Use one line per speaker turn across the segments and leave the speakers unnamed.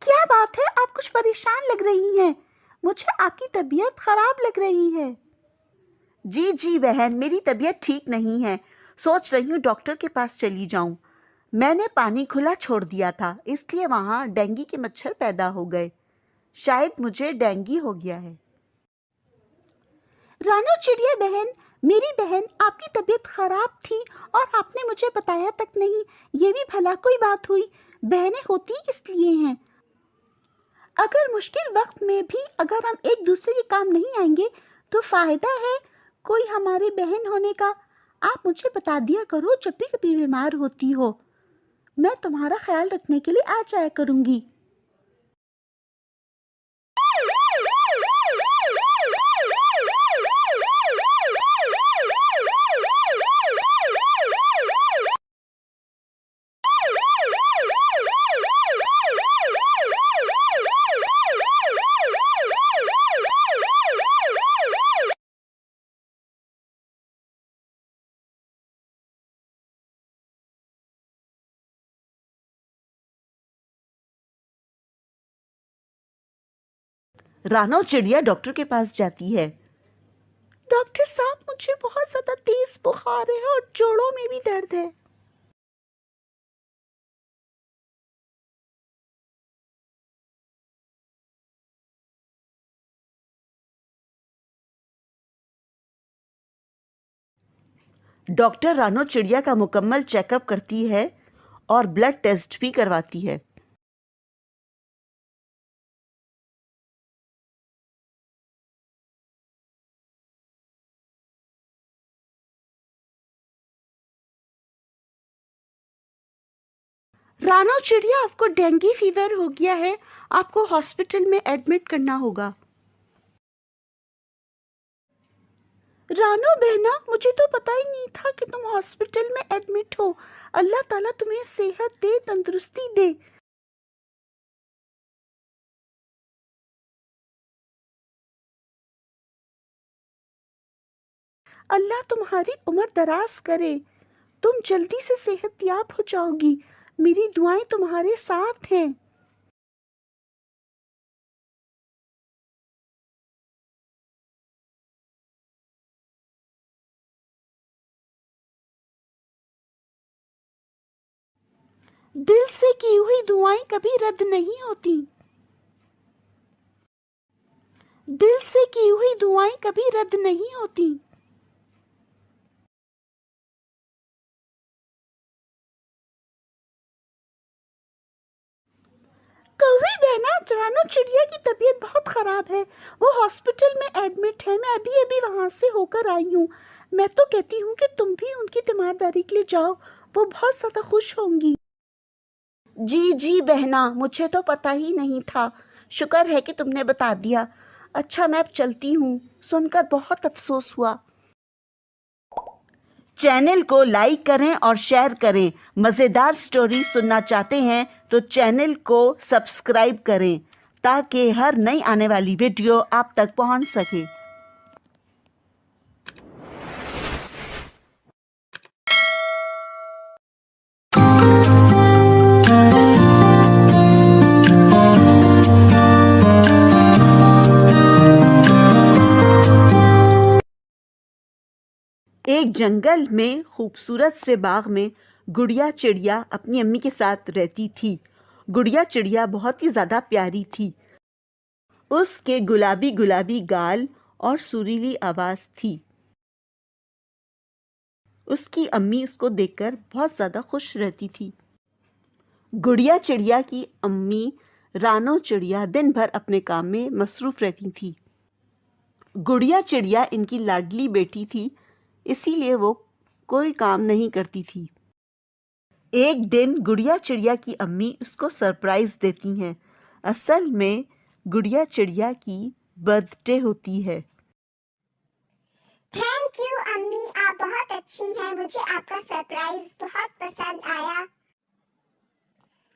क्या बात है, आप कुछ परेशान लग रही हैं। मुझे आपकी तबीयत खराब लग रही है।
जी बहन, मेरी तबीयत ठीक नहीं है। सोच रही हूँ डॉक्टर के पास चली जाऊं। मैंने पानी खुला छोड़ दिया था, इसलिए वहाँ डेंगू के मच्छर पैदा हो गए। शायद मुझे डेंगू हो गया है।
रानो चिड़िया बहन, मेरी बहन, आपकी तबीयत खराब थी और आपने मुझे बताया तक नहीं। ये भी भला कोई बात हुई? बहनें होती इसलिए हैं। अगर मुश्किल वक्त में भी अगर हम एक दूसरे के काम नहीं आएंगे तो फायदा है कोई हमारे बहन होने का। आप मुझे बता दिया करो जब भी कभी बीमार होती हो, मैं तुम्हारा ख्याल रखने के लिए आ जाया करूंगी।
रानो चिड़िया डॉक्टर के पास जाती है।
डॉक्टर साहब, मुझे बहुत ज्यादा तेज बुखार है और जोड़ों में भी दर्द है।
डॉक्टर रानो चिड़िया का मुकम्मल चेकअप करती है और ब्लड टेस्ट भी करवाती है।
रानो चिड़िया, आपको डेंगू फीवर हो गया है, आपको हॉस्पिटल में एडमिट करना होगा। रानो बहना, मुझे तो पता ही नहीं था कि तुम हॉस्पिटल में एडमिट हो। अल्लाह ताला तुम्हें सेहत दे, तंदुरुस्ती दे। अल्लाह तुम्हारी उम्र दराज करे, तुम जल्दी से सेहतयाब हो जाओगी। मेरी दुआएं तुम्हारे साथ हैं। दिल से की हुई दुआएं कभी रद्द नहीं होती। दिल से की हुई दुआएं कभी रद्द नहीं होती। कौवी बहना, रानो चिड़िया की तबीयत बहुत खराब है, वो हॉस्पिटल में एडमिट है। मैं अभी अभी वहां से होकर आई हूँ। मैं तो कहती हूँ कि तुम भी उनकी तीमारदारी के लिए जाओ, वो बहुत ज्यादा खुश होंगी।
जी बहना, मुझे तो पता ही नहीं था। शुक्र है कि तुमने बता दिया। अच्छा, मैं अब चलती हूँ। सुनकर बहुत अफसोस हुआ। चैनल को लाइक करें और शेयर करें। मज़ेदार स्टोरी सुनना चाहते हैं तो चैनल को सब्सक्राइब करें ताकि हर नई आने वाली वीडियो आप तक पहुंच सके। एक जंगल में खूबसूरत से बाग में गुड़िया चिड़िया अपनी अम्मी के साथ रहती थी। गुड़िया चिड़िया बहुत ही ज़्यादा प्यारी थी। उसके गुलाबी गुलाबी गाल और सुरीली आवाज़ थी। उसकी अम्मी उसको देखकर बहुत ज़्यादा खुश रहती थी। गुड़िया चिड़िया की अम्मी रानो चिड़िया दिन भर अपने काम में मसरूफ़ रहती थी। गुड़िया चिड़िया इनकी लाडली बेटी थी, इसीलिए वो कोई काम नहीं करती थी। एक दिन गुड़िया चिड़िया की अम्मी उसको सरप्राइज देती हैं। असल में गुड़िया चिड़िया की बर्थडे होती है।
थैंक यू अम्मी, आप बहुत अच्छी हैं। मुझे आपका सरप्राइज बहुत पसंद आया।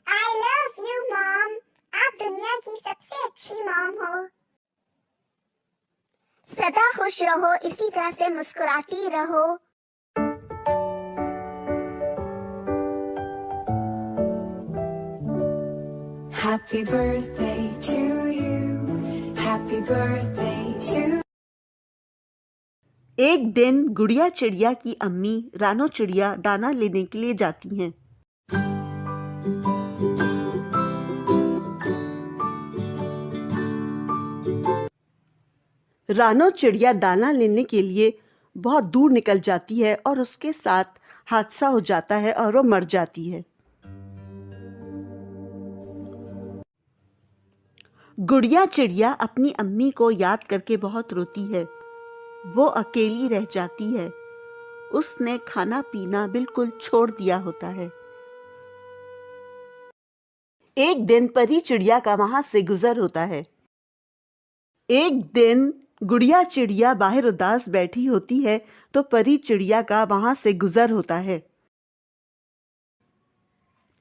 आई लव यू मॉम, आप दुनिया की सबसे अच्छी मॉम हो। सदा खुश रहो, इसी तरह से मुस्कुराती रहो।
Happy birthday to you. Happy birthday to.
एक दिन गुड़िया चिड़िया की अम्मी रानो चिड़िया दाना लेने के लिए जाती हैं। रानो चिड़िया दाना लेने के लिए बहुत दूर निकल जाती है और उसके साथ हादसा हो जाता है और वो मर जाती है। गुड़िया चिड़िया अपनी अम्मी को याद करके बहुत रोती है। वो अकेली रह जाती है। उसने खाना पीना बिल्कुल छोड़ दिया होता है। एक दिन परी चिड़िया का वहां से गुजर होता है। एक दिन गुड़िया चिड़िया बाहर उदास बैठी होती है तो परी चिड़िया का वहां से गुजर होता है।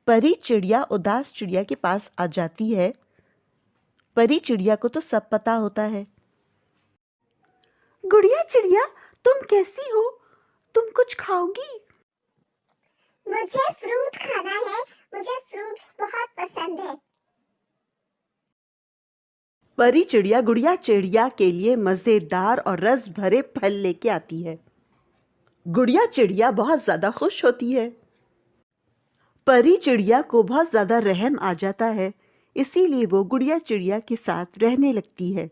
परी चिड़िया उदास चिड़िया के पास आ जाती है। परी चिड़िया को तो सब पता होता है।
गुड़िया चिड़िया, तुम कैसी हो? तुम कुछ खाओगी?
मुझे फ्रूट खाना है, मुझे फ्रूट्स बहुत पसंद है।
परी चिड़िया गुड़िया चिड़िया के लिए मजेदार और रस भरे फल लेके आती है। गुड़िया चिड़िया बहुत ज्यादा खुश होती है। परी चिड़िया को बहुत ज्यादा रहम आ जाता है, इसीलिए वो गुड़िया चिड़िया के साथ रहने लगती है।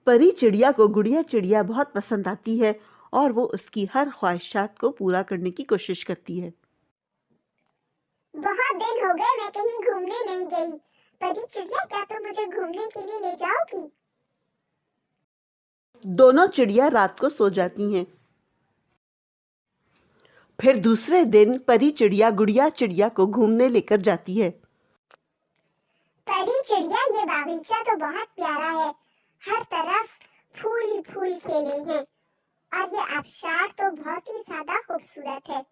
परी चिड़िया को गुड़िया चिड़िया बहुत पसंद आती है और वो उसकी हर ख्वाहिशात को पूरा करने की कोशिश करती है।
बहुत दिन हो गए मैं कहीं घूमने नहीं गई। परी चिड़िया, क्या तुम मुझे घूमने के लिए ले जाओगी?
दोनों चिड़िया रात को सो जाती हैं। फिर दूसरे दिन परी चिड़िया गुड़िया चिड़िया को घूमने लेकर जाती है।
परी चिड़िया, ये बागीचा तो बहुत प्यारा है। हर तरफ फूल ही फूल खिले हैं और ये आबशार तो बहुत ही ज्यादा खूबसूरत है।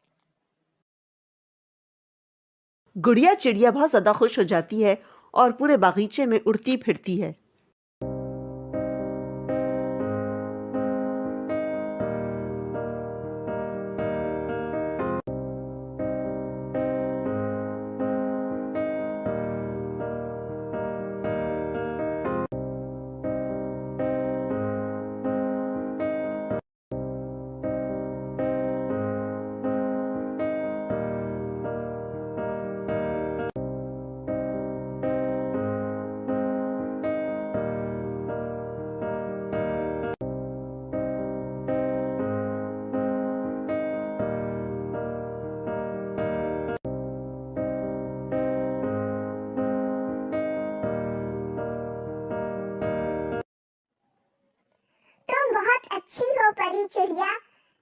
गुड़िया चिड़िया बहुत ज्यादा खुश हो जाती है और पूरे बागीचे में उड़ती फिरती है।
तुम बहुत अच्छी हो परी चिड़िया।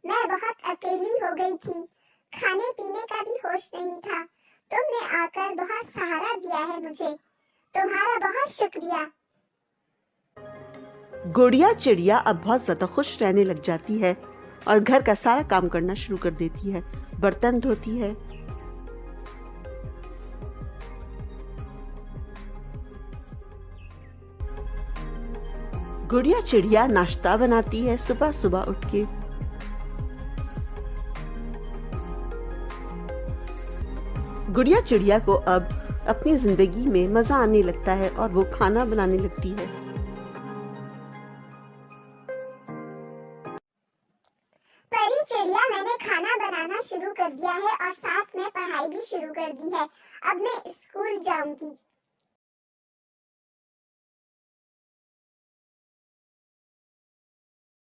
मैं बहुत अकेली हो गई थी, खाने पीने का भी होश नहीं था। तुमने आकर बहुत सहारा दिया है मुझे। तुम्हारा बहुत शुक्रिया।
गुड़िया चिड़िया अब बहुत ज्यादा खुश रहने लग जाती है और घर का सारा काम करना शुरू कर देती है। बर्तन धोती है, गुड़िया चिड़िया नाश्ता बनाती है सुबह सुबह उठ के। गुड़िया चिड़िया को अब अपनी जिंदगी में मजा आने लगता है और वो खाना बनाने लगती है।
परी चिड़िया, मैंने खाना बनाना शुरू कर दिया है और साथ में पढ़ाई भी शुरू कर दी है। अब मैं स्कूल जाऊंगी।